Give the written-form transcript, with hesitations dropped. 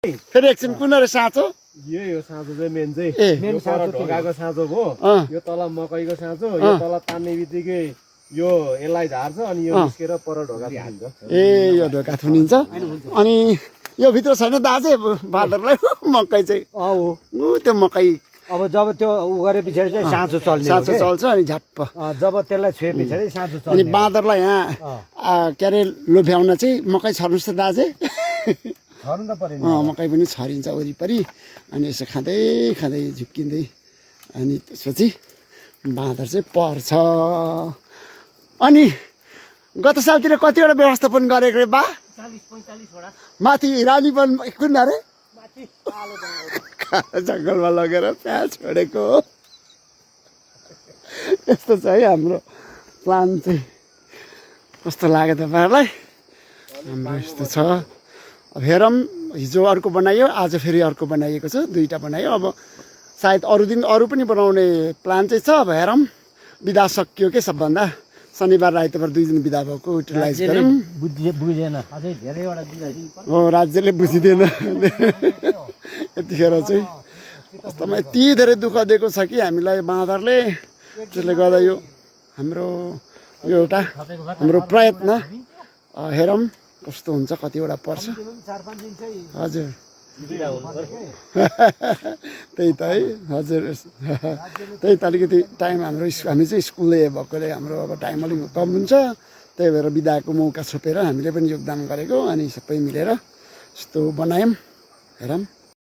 फेरि एकछिन कुन रे साँचो यही हो साँचो चाहिँ मेन चाहिँ मेन साँचो ढोकाको साँचो भयो यो तल मकैको साँचो यो तल तान्ने बित्तिकै यो यसलाई झार्छ अनि यो निस्केर पर ढोका हाल्छ ए यो ढोका थुनिन्छ अनि यो भित्र छैन दाजे बाँदरलाई मकै चाहिँ ऊ त्यो मकै अब जब त्यो उ गरे पछाडि चाहिँ साँचो चल्ने साँचो चल्छ अनि झट्प जब त्यसलाई छोए पछाडि साँचो चल्ने अनि बाँदरलाई यहाँ के अरे लोभ्याउन चाहिँ मकै छर्नुहोस् त दाजे छर्नु त परेन मकै पनि छरिन्छ वरिपरि अनि यसो खाँदै खाँदै झुक्किँदै अनि त्यसपछि बाँदर चाहिँ पर्छ अनि गत सालतिर कतिवटा व्यवस्थापन गरेको रे बा 40-45 वटा माथि रानीवन कुन अरे जङ्गलमा लगेर प्याज छोडेको यस्तो छ है हाम्रो प्लान चाहिँ कस्तो लाग्यो तपाईँहरूलाई हाम्रो यस्तो छ अब हेरौँ हिजो अर्को बनायो आज फेरि अर्को बनाइएको छ दुईवटा बनायो अब सायद अरू दिन अरू पनि बनाउने प्लान चाहिँ छ अब हेरौँ बिदा सकियो के सबभन्दा शनिबार आइतबार 2 दिन बिदा भएको युटिलाइज गरौँ बुझेन अझै धेरैवटा बुझाइदिनु हो राज्यले बुझिदिएन यतिखेर चाहिँ वास्तवमा यति धेरै दुःख दिएको छ कि हामीलाई बाँदरले त्यसले गर्दा यो हाम्रो यो एउटा हाम्रो प्रयत्न हेरौँ कस्तो हुन्छ कतिवटा पर्छ 4-5 दिन चाहिँ हजुर त्यही त है हजुर त्यही त अलिकति टाइम हाम्रो हामी चाहिँ स्कुलले भएकोले हाम्रो अब टाइम अलिक कम हुन्छ त्यही भएर बिदाको मौका छोपेर हामीले पनि योगदान गरेको अनि सबै मिलेर यस्तो बनायौँ हेरौँ